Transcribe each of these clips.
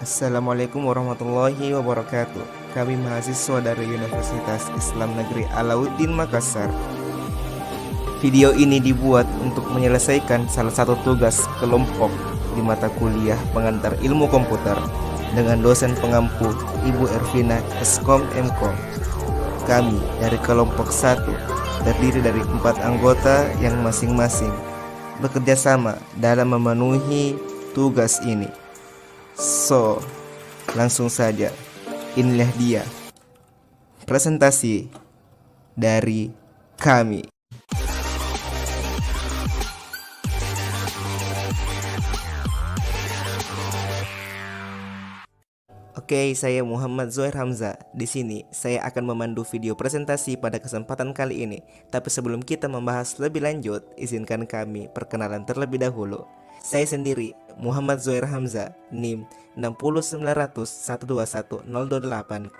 Assalamualaikum warahmatullahi wabarakatuh. Kami mahasiswa dari Universitas Islam Negeri Alauddin Makassar. Video ini dibuat untuk menyelesaikan salah satu tugas kelompok di mata kuliah pengantar ilmu komputer dengan dosen pengampu Ibu Ervina Eskom Mkom. Kami dari kelompok 1 terdiri dari 4 anggota yang masing-masing bekerja sama dalam memenuhi tugas ini. So, langsung saja, inilah dia presentasi dari kami. Oke, saya Muhammad Zohair Hamzah. Di sini saya akan memandu video presentasi pada kesempatan kali ini. Tapi sebelum kita membahas lebih lanjut, izinkan kami perkenalan terlebih dahulu. Saya sendiri, Muhammad Zohair Hamzah, NIM 60900121028.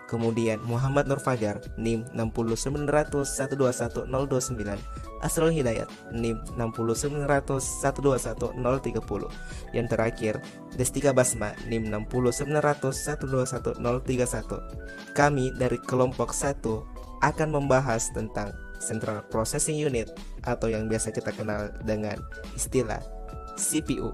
Kemudian Muhammad Nur Fajar, NIM 60900121029. Asrul Hidayat, NIM 60900121030. Yang terakhir, Destika Basma, NIM 60900121031. Kami dari kelompok 1 akan membahas tentang Central Processing Unit atau yang biasa kita kenal dengan istilah CPU.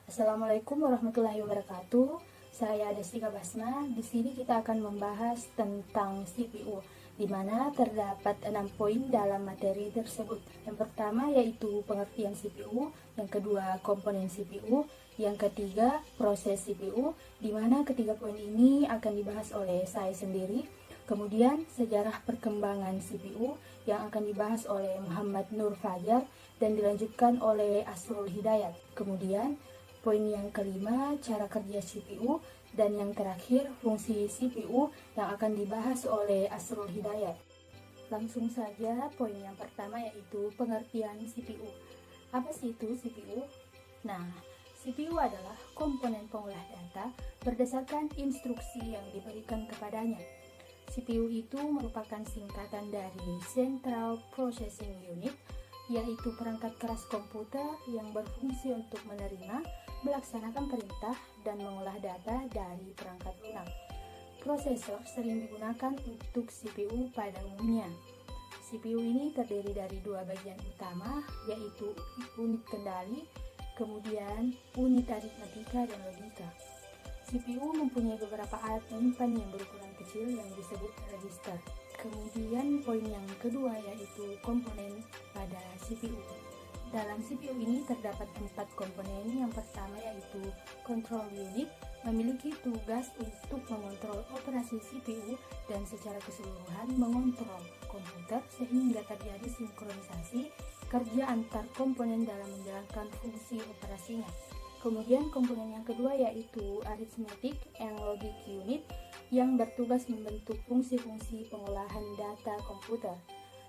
Assalamualaikum warahmatullahi wabarakatuh. Saya Destika Basma. Di sini kita akan membahas tentang CPU, di mana terdapat 6 poin dalam materi tersebut. Yang pertama yaitu pengertian CPU, yang kedua komponen CPU, yang ketiga proses CPU, di mana ketiga poin ini akan dibahas oleh saya sendiri. Kemudian sejarah perkembangan CPU yang akan dibahas oleh Muhammad Nur Fajar dan dilanjutkan oleh Asrul Hidayat. Kemudian poin yang kelima, cara kerja CPU, dan yang terakhir fungsi CPU yang akan dibahas oleh Asrul Hidayat. Langsung saja, poin yang pertama yaitu pengertian CPU. Apa sih itu CPU? Nah, CPU adalah komponen pengolah data berdasarkan instruksi yang diberikan kepadanya. CPU itu merupakan singkatan dari Central Processing Unit, yaitu perangkat keras komputer yang berfungsi untuk menerima, melaksanakan perintah, dan mengolah data dari perangkat lunak. Prosesor sering digunakan untuk CPU pada umumnya. CPU ini terdiri dari 2 bagian utama, yaitu unit kendali, kemudian unit aritmatika dan logika. CPU mempunyai beberapa alat penyimpan yang berukuran kecil yang disebut register. Kemudian poin yang kedua yaitu komponen pada CPU. Dalam CPU ini terdapat 4 komponen. Yang pertama yaitu control unit, memiliki tugas untuk mengontrol operasi CPU dan secara keseluruhan mengontrol komputer sehingga terjadi sinkronisasi kerja antar komponen dalam menjalankan fungsi operasinya. Kemudian komponen yang kedua yaitu Arithmetic and Logic Unit yang bertugas membentuk fungsi-fungsi pengolahan data komputer.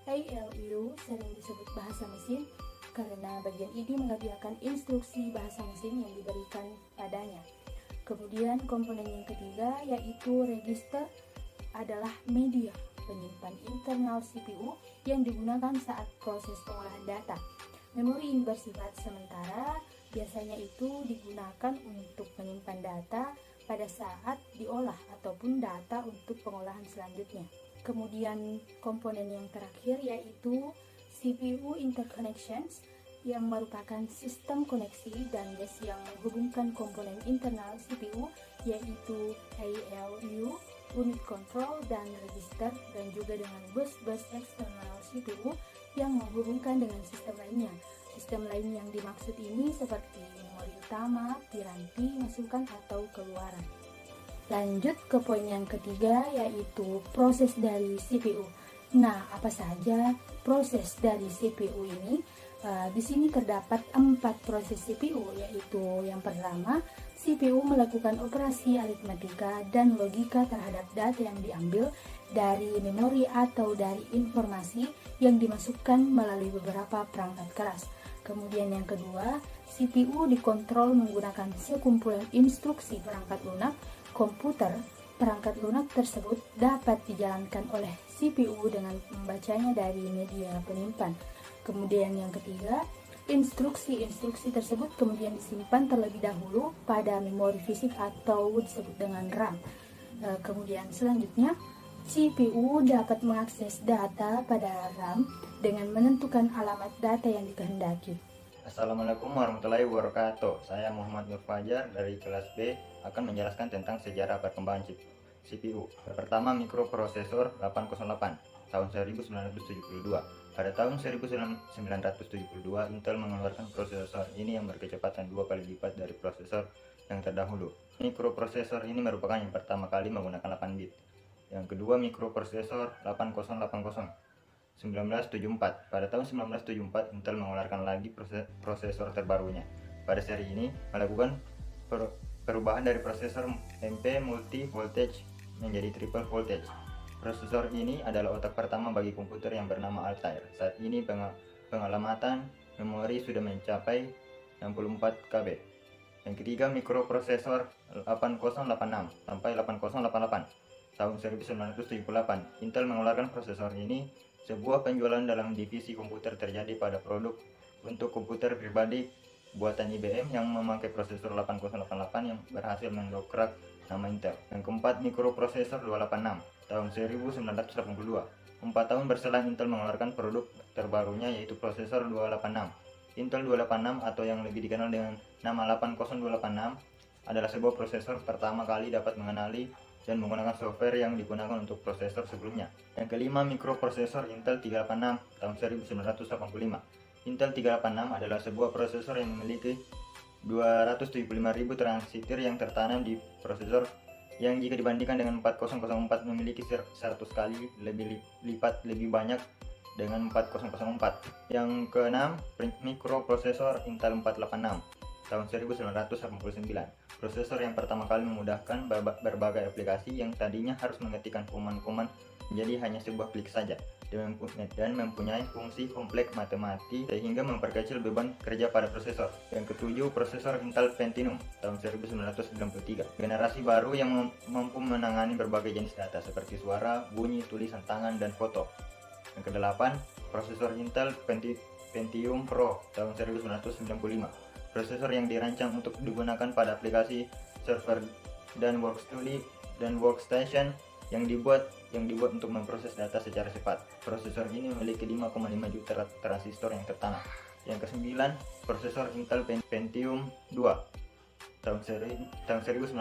ALU sering disebut bahasa mesin karena bagian ini mengerjakan instruksi bahasa mesin yang diberikan padanya. Kemudian komponen yang ketiga yaitu register adalah media penyimpan internal CPU yang digunakan saat proses pengolahan data. Memori ini bersifat sementara, biasanya itu digunakan untuk menyimpan data pada saat diolah ataupun data untuk pengolahan selanjutnya. Kemudian komponen yang terakhir yaitu CPU Interconnections yang merupakan sistem koneksi dan bus yang menghubungkan komponen internal CPU yaitu ALU, unit control, dan register, dan juga dengan bus-bus eksternal CPU yang menghubungkan dengan sistem lainnya. Sistem lain yang dimaksud ini seperti memori utama, piranti, masukan atau keluaran. Lanjut ke poin yang ketiga yaitu proses dari CPU. Nah, apa saja proses dari CPU ini? Di sini terdapat 4 proses CPU, yaitu yang pertama, CPU melakukan operasi aritmatika dan logika terhadap data yang diambil dari memori atau dari informasi yang dimasukkan melalui beberapa perangkat keras. Kemudian yang kedua, CPU dikontrol menggunakan sekumpulan instruksi perangkat lunak komputer. Perangkat lunak tersebut dapat dijalankan oleh CPU dengan membacanya dari media penyimpan. Kemudian yang ketiga, Instruksi-instruksi tersebut kemudian disimpan terlebih dahulu pada memori fisik atau disebut dengan RAM. Kemudian selanjutnya, CPU dapat mengakses data pada RAM dengan menentukan alamat data yang dikehendaki. Assalamualaikum warahmatullahi wabarakatuh. Saya Muhammad Nur Fajar dari kelas B akan menjelaskan tentang sejarah perkembangan CPU. Pertama, mikroprosesor 808 tahun 1972. Pada tahun 1972, Intel mengeluarkan prosesor ini yang berkecepatan 2 kali lipat dari prosesor yang terdahulu. Mikroprosesor ini merupakan yang pertama kali menggunakan 8 bit. Yang kedua, mikroprosesor 8080 1974. Pada tahun 1974, Intel mengeluarkan lagi prosesor terbarunya. Pada seri ini melakukan perubahan dari prosesor MP multi voltage menjadi triple voltage. Prosesor ini adalah otak pertama bagi komputer yang bernama Altair. Saat ini pengalamatan memori sudah mencapai 64 KB. Yang ketiga, mikroprosesor 8086 sampai 8088 tahun 1978. Intel mengeluarkan prosesor ini. Sebuah penjualan dalam divisi komputer terjadi pada produk untuk komputer pribadi buatan IBM yang memakai prosesor 8088 yang berhasil mendongkrak nama Intel. Yang keempat, mikroprosesor 286 tahun 1982. 4 tahun berselang Intel mengeluarkan produk terbarunya yaitu prosesor 286. Intel 286 atau yang lebih dikenal dengan nama 80286 adalah sebuah prosesor pertama kali dapat mengenali dan menggunakan software yang digunakan untuk prosesor sebelumnya. Yang kelima, mikroprosesor Intel 386 tahun 1985. Intel 386 adalah sebuah prosesor yang memiliki 275.000 transistor yang tertanam di prosesor yang jika dibandingkan dengan 4004 memiliki 100 kali lipat lebih banyak dengan 4004. Yang keenam, mikroprosesor Intel 486 tahun 1989. Prosesor yang pertama kali memudahkan berbagai aplikasi yang tadinya harus mengetikkan kuman-kuman menjadi hanya sebuah klik saja dan mempunyai fungsi kompleks matematik sehingga memperkecil beban kerja pada prosesor. Yang ketujuh, prosesor Intel Pentium tahun 1993. Generasi baru yang mampu menangani berbagai jenis data seperti suara, bunyi, tulisan tangan, dan foto. Yang kedelapan, prosesor Intel Pentium Pro tahun 1995. Prosesor yang dirancang untuk digunakan pada aplikasi server dan workstation yang dibuat untuk memproses data secara cepat. Prosesor ini memiliki 5,5 juta transistor yang tertanam. Yang kesembilan, prosesor Intel Pentium 2 tahun 1997.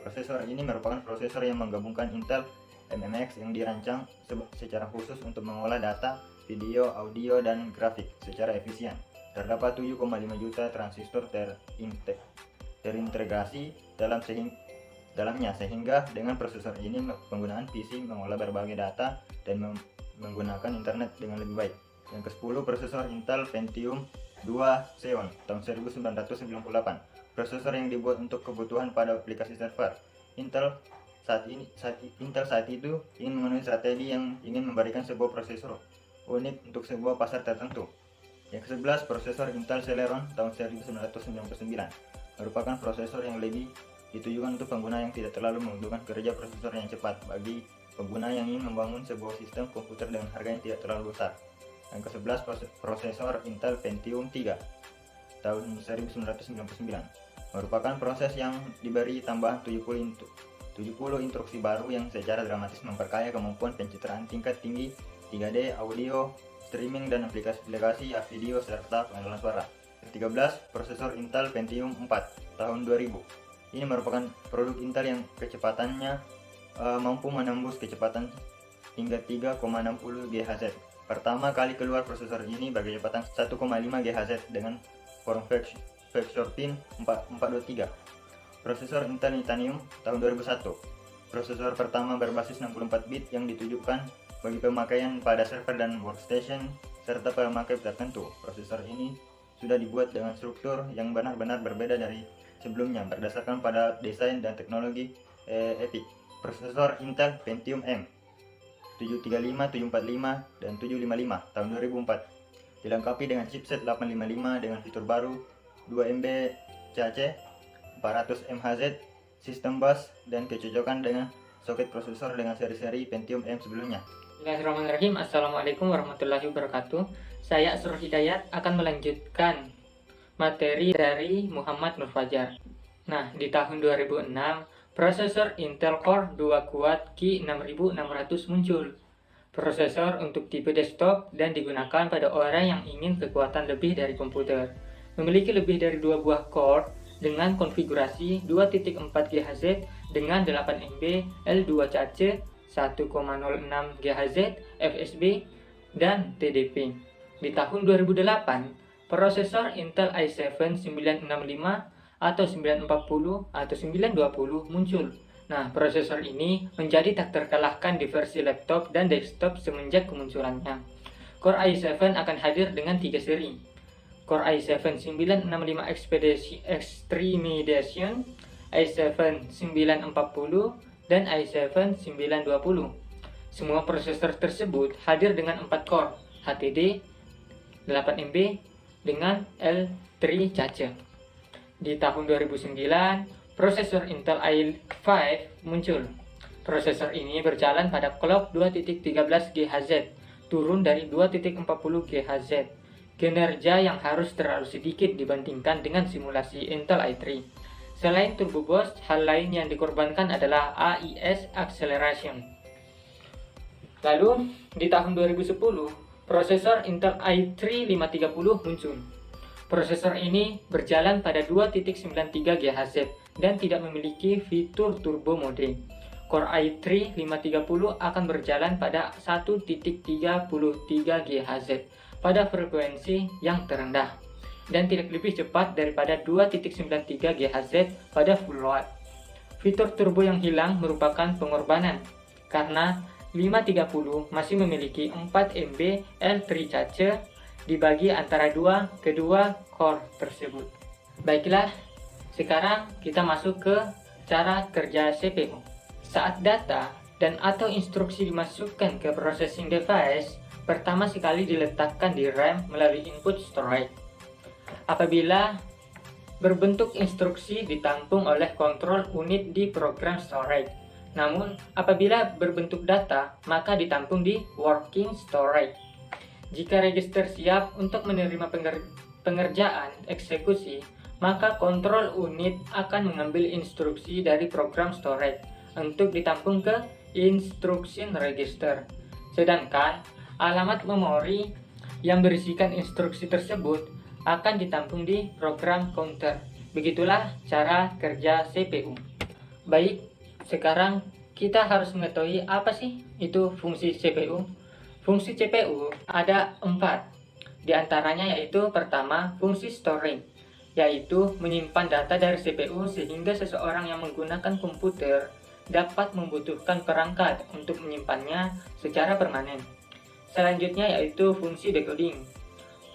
Prosesor ini merupakan prosesor yang menggabungkan Intel MMX yang dirancang secara khusus untuk mengolah data, video, audio, dan grafik secara efisien. Terdapat 7,5 juta transistor terintegrasi dalamnya sehingga dengan prosesor ini penggunaan PC mengolah berbagai data dan menggunakan internet dengan lebih baik. Yang ke-10, prosesor Intel Pentium 2 Xeon tahun 1998. Prosesor yang dibuat untuk kebutuhan pada aplikasi server. Intel saat itu ingin memenuhi strategi yang ingin memberikan sebuah prosesor unik untuk sebuah pasar tertentu. Yang ke-11, prosesor Intel Celeron tahun 1999 merupakan prosesor yang lebih ditujukan untuk pengguna yang tidak terlalu membutuhkan kerja prosesor yang cepat bagi pengguna yang ingin membangun sebuah sistem komputer dengan harga yang tidak terlalu besar. Yang ke-11, prosesor Intel Pentium 3 tahun 1999 merupakan proses yang diberi tambahan 70 instruksi baru yang secara dramatis memperkaya kemampuan pencitraan tingkat tinggi 3D, audio, streaming, dan aplikasi-aplikasi video serta pengolahan suara. Ke-13, prosesor Intel Pentium 4 tahun 2000. Ini merupakan produk Intel yang kecepatannya mampu menembus kecepatan hingga 3,60 GHz. Pertama kali keluar prosesor ini berkecepatan 1,5 GHz dengan form factor pin 423. Prosesor Intel Titanium tahun 2001. Prosesor pertama berbasis 64 bit yang ditujukan bagi pemakaian pada server dan workstation serta pemakai tertentu. Prosesor ini sudah dibuat dengan struktur yang benar-benar berbeda dari sebelumnya berdasarkan pada desain dan teknologi EPIC. Prosesor Intel Pentium M 735, 745, dan 755 tahun 2004 dilengkapi dengan chipset 855 dengan fitur baru 2 MB CAC, 400 MHz, sistem bus, dan kecocokan dengan soket prosesor dengan seri-seri Pentium M sebelumnya. Bismillahirrahmanirrahim. Assalamualaikum warahmatullahi wabarakatuh. Saya Asrul Hidayat akan melanjutkan materi dari Muhammad Nur Fajar. Nah, di tahun 2006, prosesor Intel Core 2 kuat Ki6600 muncul. Prosesor untuk tipe desktop dan digunakan pada orang yang ingin kekuatan lebih dari komputer. Memiliki lebih dari 2 buah core dengan konfigurasi 2.4 GHz dengan 8 MB L2 cache, 1,06 GHz FSB, dan TDP. Di tahun 2008, prosesor Intel i7 965 atau 940 atau 920 muncul. Nah, prosesor ini menjadi tak terkalahkan di versi laptop dan desktop semenjak kemunculannya. Core i7 akan hadir dengan 3 seri. Core i7 965 Extremation, i7 940, dan i7 920. Semua prosesor tersebut hadir dengan 4 core, HDD, 8 MB, dengan L3 cache. Di tahun 2009, prosesor Intel i5 muncul. Prosesor ini berjalan pada clock 2.13 GHz, turun dari 2.40 GHz. Kinerja yang harus terlalu sedikit dibandingkan dengan simulasi Intel i3. Selain turbo boost, hal lain yang dikorbankan adalah AIS acceleration. Lalu, di tahun 2010, prosesor Intel i3 530 muncul. Prosesor ini berjalan pada 2.93 GHz dan tidak memiliki fitur turbo mode. Core i3 530 akan berjalan pada 1.33 GHz pada frekuensi yang terendah dan tidak lebih cepat daripada 2.93 GHz pada full load. Fitur turbo yang hilang merupakan pengorbanan karena 530 masih memiliki 4 MB L3 cache dibagi antara kedua core tersebut. Baiklah, sekarang kita masuk ke cara kerja CPU. Saat data dan atau instruksi dimasukkan ke processing device, pertama sekali diletakkan di RAM melalui input storage. Apabila berbentuk instruksi ditampung oleh kontrol unit di program storage. Namun, apabila berbentuk data, maka ditampung di working storage. Jika register siap untuk menerima pengerjaan eksekusi, maka kontrol unit akan mengambil instruksi dari program storage untuk ditampung ke instruction register. Sedangkan alamat memori yang berisikan instruksi tersebut akan ditampung di program counter. Begitulah cara kerja CPU. Baik, sekarang kita harus mengetahui apa sih itu fungsi CPU. Fungsi CPU ada 4, di antaranya yaitu pertama, fungsi storing, yaitu menyimpan data dari CPU sehingga seseorang yang menggunakan komputer dapat membutuhkan perangkat untuk menyimpannya secara permanen. Selanjutnya yaitu fungsi decoding.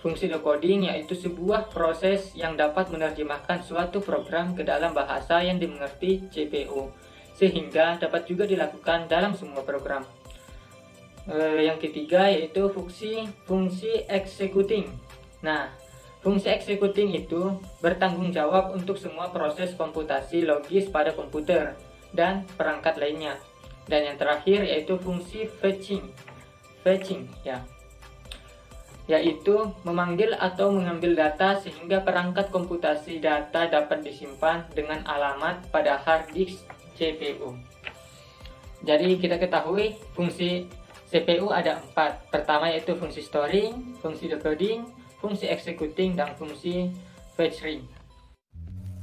Fungsi decoding yaitu sebuah proses yang dapat menerjemahkan suatu program ke dalam bahasa yang dimengerti CPU, sehingga dapat juga dilakukan dalam semua program. Yang ketiga yaitu fungsi executing. Nah, fungsi executing itu bertanggung jawab untuk semua proses komputasi logis pada komputer dan perangkat lainnya. Dan yang terakhir yaitu fungsi fetching ya, yaitu memanggil atau mengambil data sehingga perangkat komputasi data dapat disimpan dengan alamat pada hard disk CPU. Jadi kita ketahui fungsi CPU ada 4. Pertama yaitu fungsi storing, fungsi decoding, fungsi executing, dan fungsi fetching.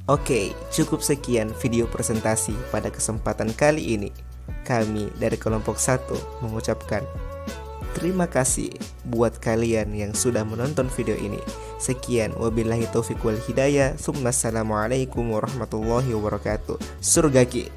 Oke, cukup sekian video presentasi pada kesempatan kali ini. Kami dari kelompok 1 mengucapkan terima kasih buat kalian yang sudah menonton video ini. Sekian, wabillahi taufiq wal hidayah. Assalamualaikum warahmatullahi wabarakatuh. Surga Ki.